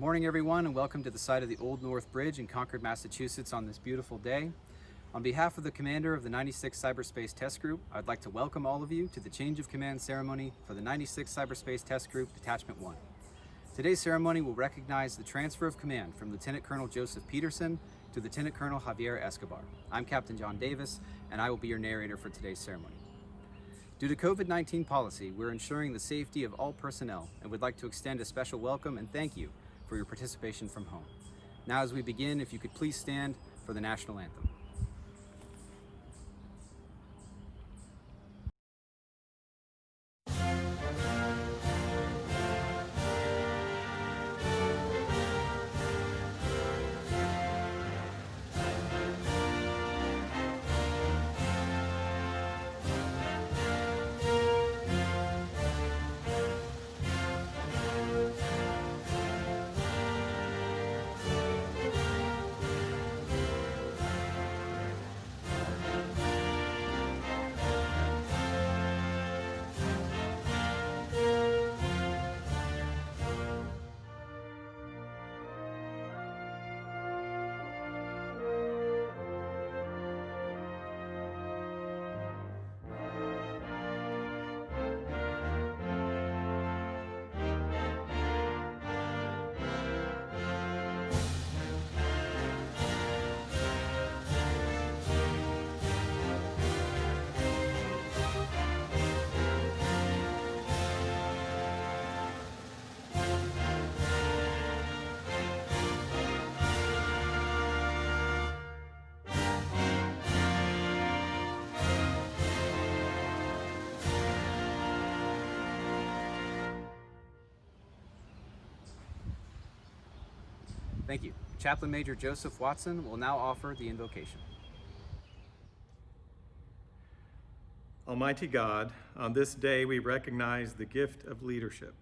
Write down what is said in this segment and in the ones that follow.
Morning everyone, and welcome to the site of the Old North Bridge in Concord, Massachusetts on this beautiful day. On behalf of the commander of the 96th Cyberspace Test Group, I'd like to welcome all of you to the change of command ceremony for the 96th Cyberspace Test Group, Detachment 1. Today's ceremony will recognize the transfer of command from Lieutenant Colonel Joseph Peterson to Lieutenant Colonel Javier Escobar. I'm Captain John Davis, and I will be your narrator for today's ceremony. Due to COVID-19 policy, we're ensuring the safety of all personnel and would like to extend a special welcome and thank you for your participation from home. Now as we begin, if you could please stand for the national anthem. Thank you. Chaplain Major Joseph Watson will now offer the invocation. Almighty God, on this day we recognize the gift of leadership.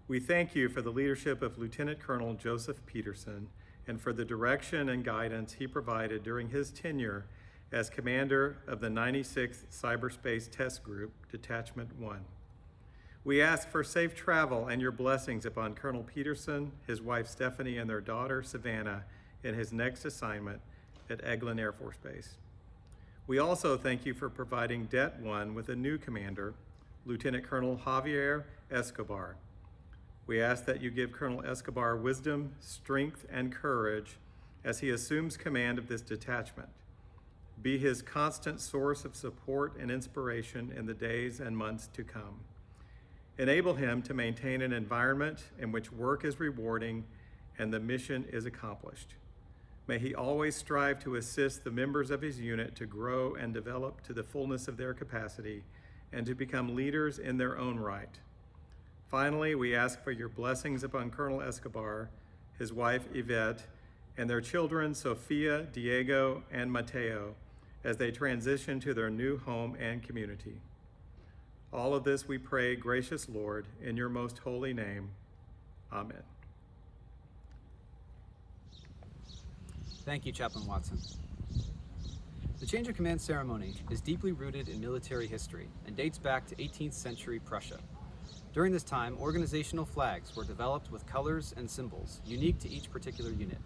We thank you for the leadership of Lieutenant Colonel Joseph Peterson and for the direction and guidance he provided during his tenure as commander of the 96th Cyberspace Test Group, Detachment 1. We ask for safe travel and your blessings upon Colonel Peterson, his wife Stephanie, and their daughter Savannah in his next assignment at Eglin Air Force Base. We also thank you for providing Det 1 with a new commander, Lieutenant Colonel Javier Escobar. We ask that you give Colonel Escobar wisdom, strength, and courage as he assumes command of this detachment. Be his constant source of support and inspiration in the days and months to come. Enable him to maintain an environment in which work is rewarding and the mission is accomplished. May he always strive to assist the members of his unit to grow and develop to the fullness of their capacity and to become leaders in their own right. Finally, we ask for your blessings upon Colonel Escobar, his wife Yvette, and their children Sofia, Diego, and Mateo as they transition to their new home and community. All of this we pray, gracious Lord, in your most holy name. Amen. Thank you, Chaplain Watson. The change of command ceremony is deeply rooted in military history and dates back to 18th century Prussia. During this time, organizational flags were developed with colors and symbols unique to each particular unit.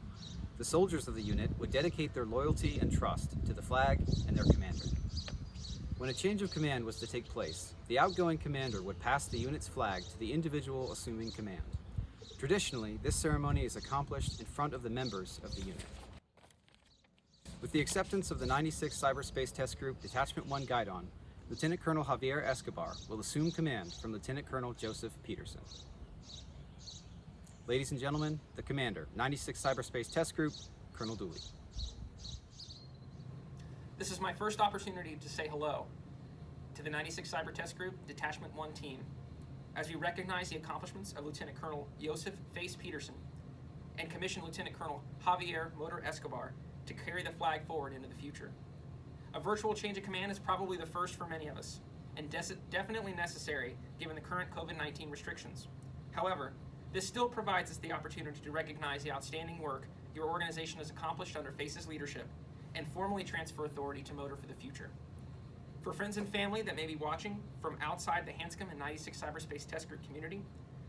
The soldiers of the unit would dedicate their loyalty and trust to the flag and their commander. When a change of command was to take place, the outgoing commander would pass the unit's flag to the individual assuming command. Traditionally, this ceremony is accomplished in front of the members of the unit. With the acceptance of the 96th Cyberspace Test Group Detachment 1 Guidon, Lieutenant Colonel Javier Escobar will assume command from Lieutenant Colonel Joseph Peterson. Ladies and gentlemen, the commander, 96th Cyberspace Test Group, Colonel Dooley. This is my first opportunity to say hello to the 96th Cyber Test Group Detachment 1 team as we recognize the accomplishments of Lieutenant Colonel Joseph Face Peterson and commission Lieutenant Colonel Javier Motor Escobar to carry the flag forward into the future. A virtual change of command is probably the first for many of us and definitely necessary given the current COVID-19 restrictions. However, this still provides us the opportunity to recognize the outstanding work your organization has accomplished under Face's leadership and formally transfer authority to Motor for the future. For friends and family that may be watching from outside the Hanscom and 96 Cyberspace Test Group community,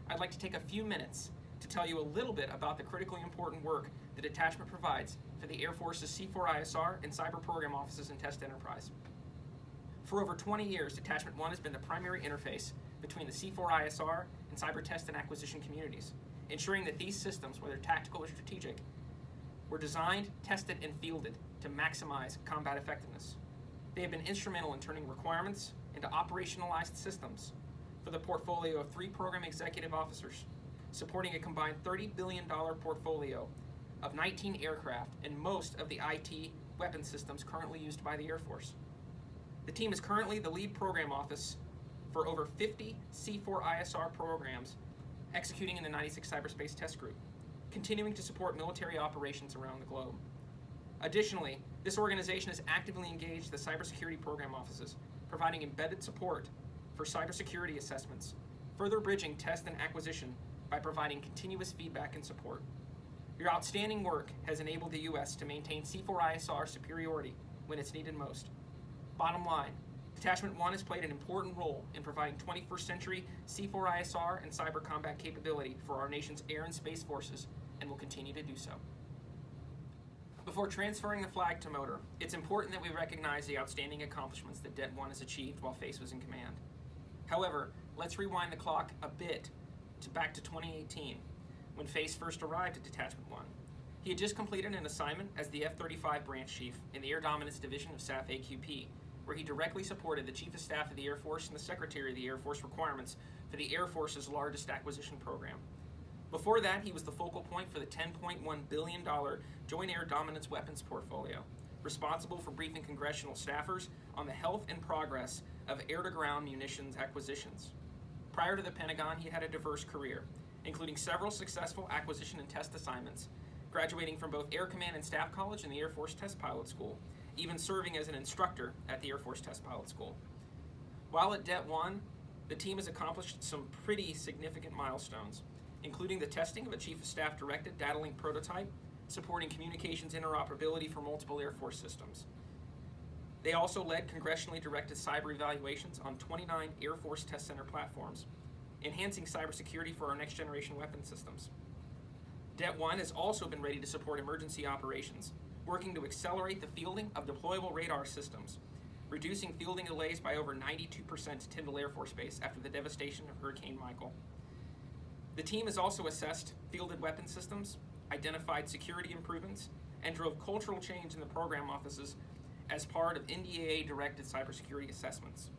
I'd like to take a few minutes to tell you a little bit about the critically important work the detachment provides for the Air Force's C4ISR and Cyber Program Offices and Test Enterprise. For over 20 years, Detachment 1 has been the primary interface between the C4ISR and cyber test and acquisition communities, ensuring that these systems, whether tactical or strategic, were designed, tested, and fielded to maximize combat effectiveness. They have been instrumental in turning requirements into operationalized systems for the portfolio of 3 program executive officers, supporting a combined $30 billion portfolio of 19 aircraft and most of the IT weapon systems currently used by the Air Force. The team is currently the lead program office for over 50 C4ISR programs executing in the 96 Cyberspace Test Group, continuing to support military operations around the globe. Additionally, this organization has actively engaged the cybersecurity program offices, providing embedded support for cybersecurity assessments, further bridging test and acquisition by providing continuous feedback and support. Your outstanding work has enabled the U.S. to maintain C4ISR superiority when it's needed most. Bottom line, Detachment 1 has played an important role in providing 21st century C4ISR and cyber combat capability for our nation's air and space forces, and will continue to do so. Before transferring the flag to Motor, it's important that we recognize the outstanding accomplishments that Det 1 has achieved while Face was in command. However, let's rewind the clock a bit back to 2018, when Face first arrived at Detachment 1. He had just completed an assignment as the F-35 branch chief in the Air Dominance Division of SAF AQP, where he directly supported the Chief of Staff of the Air Force and the Secretary of the Air Force requirements for the Air Force's largest acquisition program. Before that, he was the focal point for the $10.1 billion Joint Air Dominance Weapons portfolio, responsible for briefing congressional staffers on the health and progress of air-to-ground munitions acquisitions. Prior to the Pentagon, he had a diverse career, including several successful acquisition and test assignments, graduating from both Air Command and Staff College and the Air Force Test Pilot School, even serving as an instructor at the Air Force Test Pilot School. While at Det 1, the team has accomplished some pretty significant milestones, including the testing of a Chief of Staff directed data link prototype, supporting communications interoperability for multiple Air Force systems. They also led congressionally directed cyber evaluations on 29 Air Force Test Center platforms, enhancing cybersecurity for our next generation weapon systems. Det 1 has also been ready to support emergency operations, working to accelerate the fielding of deployable radar systems, reducing fielding delays by over 92% at Tyndall Air Force Base after the devastation of Hurricane Michael. The team has also assessed fielded weapon systems, identified security improvements, and drove cultural change in the program offices as part of NDAA-directed cybersecurity assessments.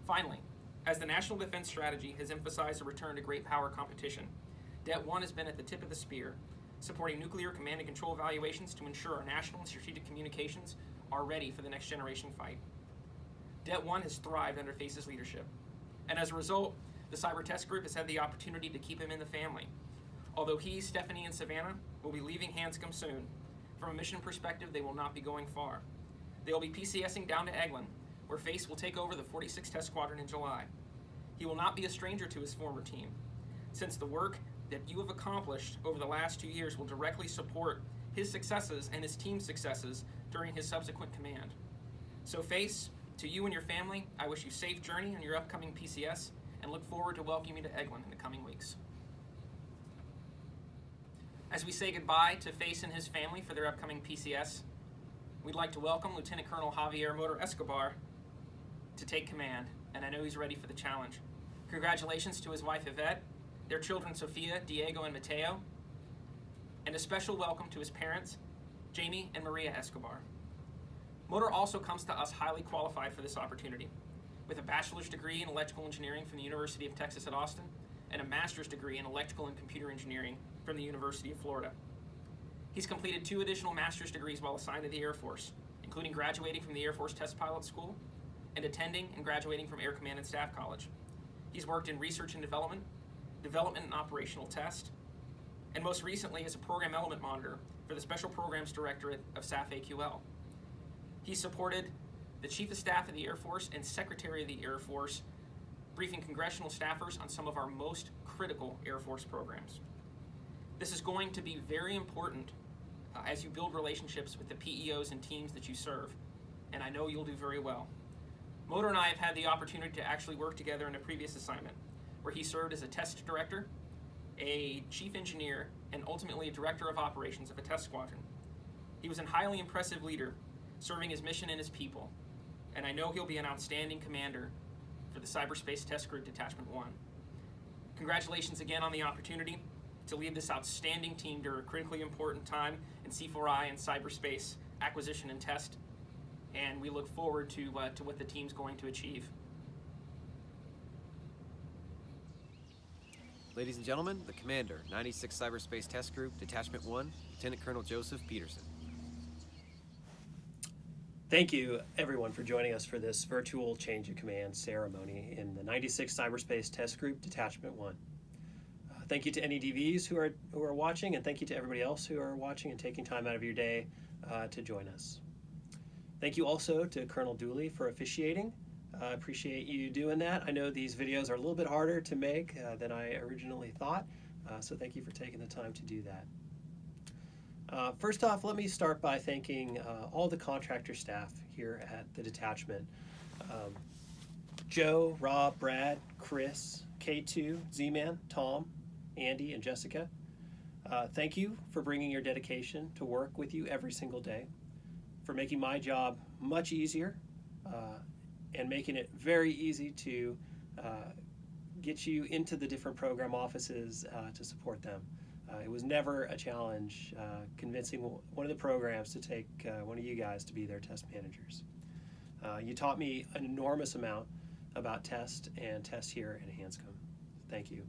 Finally, as the National Defense Strategy has emphasized a return to great power competition, Det 1 has been at the tip of the spear, supporting nuclear command and control evaluations to ensure our national and strategic communications are ready for the next generation fight. Det 1 has thrived under Face's leadership, and as a result, the Cyber Test Group has had the opportunity to keep him in the family. Although he, Stephanie, and Savannah will be leaving Hanscom soon, from a mission perspective, they will not be going far. They will be PCSing down to Eglin, where Face will take over the 46th Test Squadron in July. He will not be a stranger to his former team, since the work that you have accomplished over the last 2 years will directly support his successes and his team's successes during his subsequent command. So Face, to you and your family, I wish you safe journey on your upcoming PCS and look forward to welcoming you to Eglin in the coming weeks. As we say goodbye to Face and his family for their upcoming PCS, we'd like to welcome Lieutenant Colonel Javier Motor Escobar to take command, and I know he's ready for the challenge. Congratulations to his wife Yvette, their children Sofia, Diego, and Mateo, and a special welcome to his parents, Jamie and Maria Escobar. Motor also comes to us highly qualified for this opportunity, with a bachelor's degree in electrical engineering from the University of Texas at Austin and a master's degree in electrical and computer engineering from the University of Florida. He's completed 2 additional master's degrees while assigned to the Air Force, including graduating from the Air Force Test Pilot School and attending and graduating from Air Command and Staff College. He's worked in research and development and operational test, and most recently as a program element monitor for the Special Programs Directorate of SAF AQL. He supported the Chief of Staff of the Air Force and Secretary of the Air Force, briefing congressional staffers on some of our most critical Air Force programs. This is going to be very important as you build relationships with the PEOs and teams that you serve, and I know you'll do very well. Motor and I have had the opportunity to actually work together in a previous assignment, where he served as a test director a chief engineer, and ultimately a director of operations of a test squadron. He was a highly impressive leader, serving his mission and his people, and I know he'll be an outstanding commander for the Cyberspace Test Group Detachment 1. Congratulations again on the opportunity to lead this outstanding team during a critically important time in C4I and cyberspace acquisition and test, and we look forward to what the team's going to achieve. Ladies and gentlemen, the Commander, 96 Cyberspace Test Group, Detachment 1, Lieutenant Colonel Joseph Peterson. Thank you, everyone, for joining us for this virtual change of command ceremony in the 96 Cyberspace Test Group, Detachment 1. Thank you to any DVs who are watching, and thank you to everybody else who are watching and taking time out of your day to join us. Thank you also to Colonel Dooley for officiating. I appreciate you doing that. I know these videos are a little bit harder to make than I originally thought, so thank you for taking the time to do that. First off, let me start by thanking all the contractor staff here at the detachment. Joe, Rob, Brad, Chris, K2, Z-Man, Tom, Andy, and Jessica. Thank you for bringing your dedication to work with you every single day, for making my job much easier and making it very easy to get you into the different program offices to support them. It was never a challenge convincing one of the programs to take one of you guys to be their test managers. You taught me an enormous amount about test and test here in Hanscom. Thank you.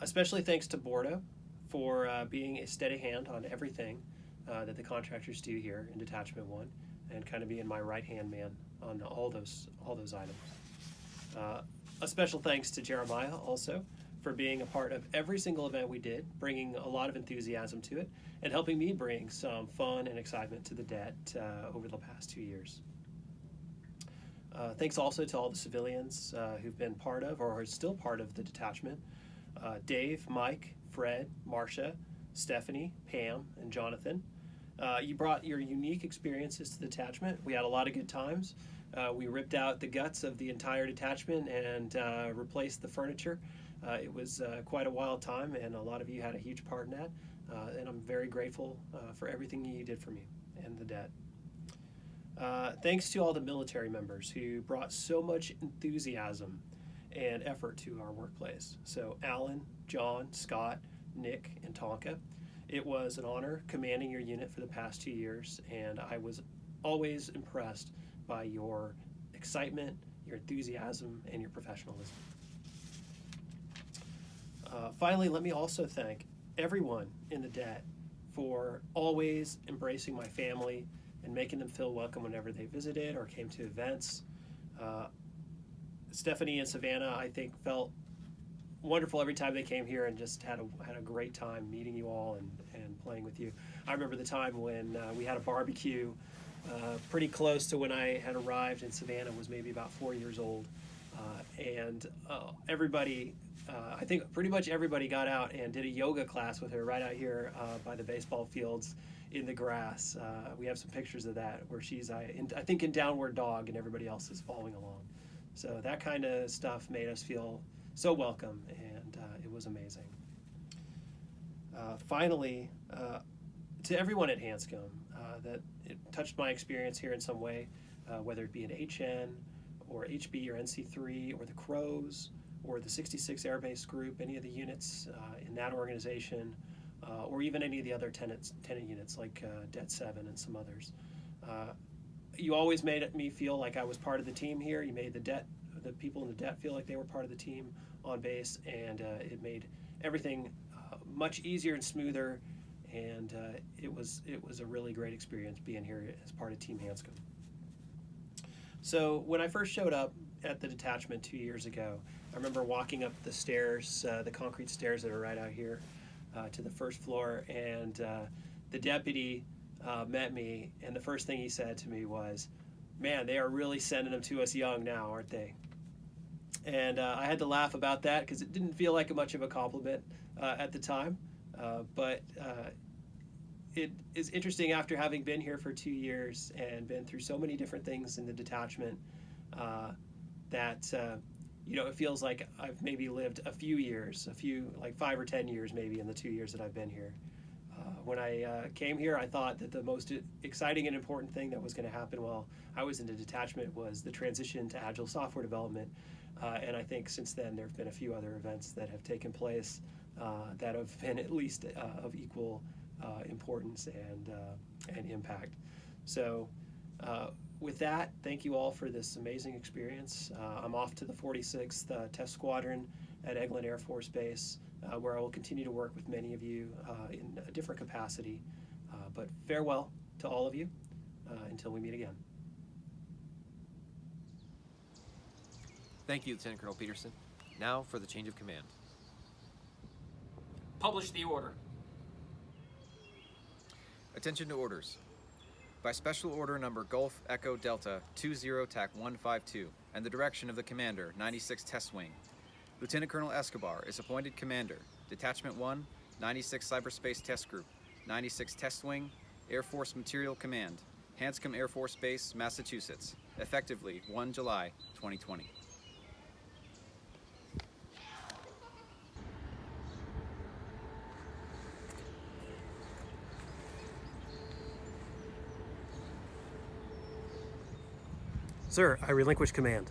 Especially thanks to Borda for being a steady hand on everything that the contractors do here in Detachment 1 and kind of being my right-hand man on all those items. A special thanks to Jeremiah also for being a part of every single event we did, bringing a lot of enthusiasm to it, and helping me bring some fun and excitement to the Det over the past 2 years. Thanks also to all the civilians who've been part of or are still part of the detachment. Dave, Mike, Fred, Marcia, Stephanie, Pam, and Jonathan. You brought your unique experiences to the detachment. We had a lot of good times. We ripped out the guts of the entire detachment and replaced the furniture. It was quite a wild time, and a lot of you had a huge part in that. And I'm very grateful for everything you did for me and the Det. Thanks to all the military members who brought so much enthusiasm and effort to our workplace. So Alan, John, Scott, Nick, and Tonka. It was an honor commanding your unit for the past 2 years, and I was always impressed by your excitement, your enthusiasm, and your professionalism. Finally, let me also thank everyone in the Det for always embracing my family and making them feel welcome whenever they visited or came to events. Stephanie and Savannah, I think, felt wonderful every time they came here and just had a great time meeting you all and playing with you. I remember the time when we had a barbecue pretty close to when I had arrived, and Savannah was maybe about 4 years old. Everybody, I think pretty much everybody got out and did a yoga class with her right out here by the baseball fields in the grass. We have some pictures of that where she's, I think, in downward dog and everybody else is following along. So that kind of stuff made us feel so welcome, and it was amazing. Finally, to everyone at Hanscom, that it touched my experience here in some way, whether it be an HN or HB or NC3 or the Crows or the 66 Air Base Group, any of the units in that organization, or even any of the other tenant units like Det 7 and some others. You always made me feel like I was part of the team here. You made the people in the Det feel like they were part of the team on base, and it made everything much easier and smoother, and it was a really great experience being here as part of Team Hanscom. So when I first showed up at the detachment 2 years ago, I remember walking up the stairs, the concrete stairs that are right out here, to the first floor, and the deputy met me, and the first thing he said to me was, "Man, they are really sending them to us young now, aren't they?" And I had to laugh about that because it didn't feel like much of a compliment at the time, but it is interesting after having been here for 2 years and been through so many different things in the detachment that it feels like I've maybe lived a few years, like 5 or 10 years maybe in the 2 years that I've been here. When I came here, I thought that the most exciting and important thing that was going to happen while I was in the detachment was the transition to agile software development. And I think since then there have been a few other events that have taken place that have been at least of equal importance and impact. So with that, thank you all for this amazing experience. I'm off to the 46th Test Squadron at Eglin Air Force Base, where I will continue to work with many of you in a different capacity. But farewell to all of you until we meet again. Thank you, Lieutenant Colonel Peterson. Now for the change of command. Publish the order. Attention to orders. By special order number Gulf Echo Delta 20 TAC 152 and the direction of the Commander, 96 Test Wing, Lieutenant Colonel Escobar is appointed Commander, Detachment 1, 96 Cyberspace Test Group, 96 Test Wing, Air Force Material Command, Hanscom Air Force Base, Massachusetts, effectively 1 July 2020. Sir, I relinquish command.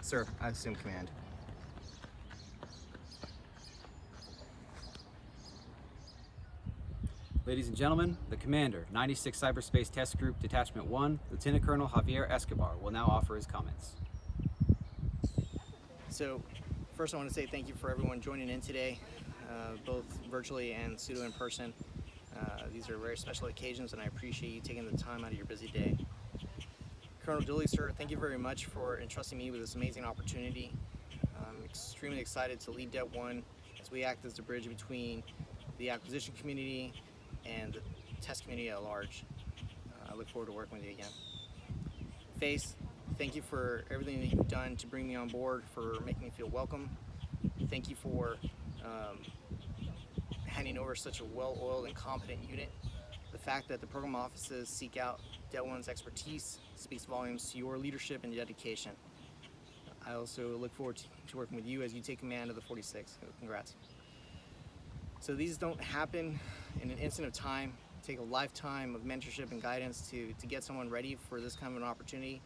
Sir, I assume command. Ladies and gentlemen, the Commander, 96 Cyberspace Test Group, Detachment 1, Lieutenant Colonel Javier Escobar, will now offer his comments. So, first I want to say thank you for everyone joining in today, both virtually and pseudo in person. These are very special occasions and I appreciate you taking the time out of your busy day. Colonel Dooley, sir, thank you very much for entrusting me with this amazing opportunity. I'm extremely excited to lead Det 1 as we act as the bridge between the acquisition community and the test community at large. I look forward to working with you again. Face, thank you for everything that you've done to bring me on board, for making me feel welcome. Thank you for handing over such a well-oiled and competent unit. The fact that the program offices seek out Det 1's expertise speaks volumes to your leadership and dedication. I also look forward to working with you as you take command of the 46. Congrats. So these don't happen in an instant of time. Take a lifetime of mentorship and guidance to get someone ready for this kind of an opportunity.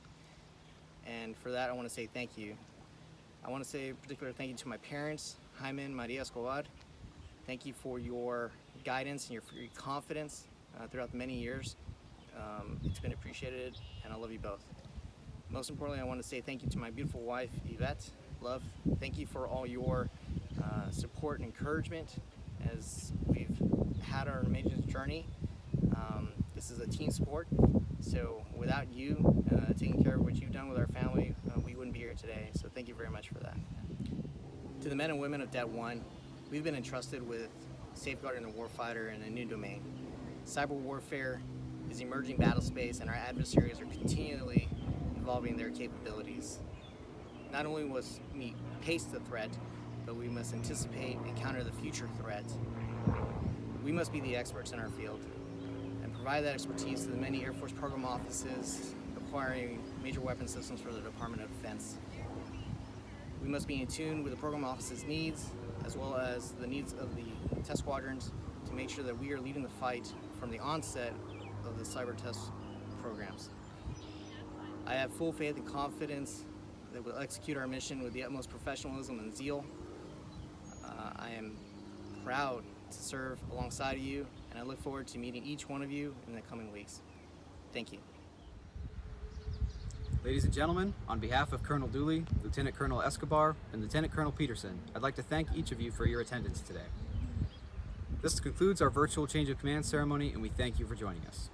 And for that, I want to say thank you. I want to say a particular thank you to my parents, Jaime and Maria Escobar. Thank you for your guidance and for your confidence throughout the many years. It's been appreciated, and I love you both. Most importantly, I want to say thank you to my beautiful wife, Yvette. Love, thank you for all your support and encouragement as we've had our amazing journey. This is a team sport, so without you taking care of what you've done with our family, we wouldn't be here today, so thank you very much for that. To the men and women of Det 1, we've been entrusted with safeguarding the warfighter in a new domain. Cyber warfare is emerging battle space, and our adversaries are continually evolving their capabilities. Not only must we pace the threat, but we must anticipate and counter the future threat. We must be the experts in our field and provide that expertise to the many Air Force program offices acquiring major weapon systems for the Department of Defense. We must be in tune with the program office's needs as well as the needs of the test squadrons to make sure that we are leading the fight from the onset of the cyber test programs. I have full faith and confidence that we'll execute our mission with the utmost professionalism and zeal. I am proud to serve alongside of you, and I look forward to meeting each one of you in the coming weeks. Thank you. Ladies and gentlemen, on behalf of Colonel Dooley, Lieutenant Colonel Escobar, and Lieutenant Colonel Peterson, I'd like to thank each of you for your attendance today. This concludes our virtual change of command ceremony, and we thank you for joining us.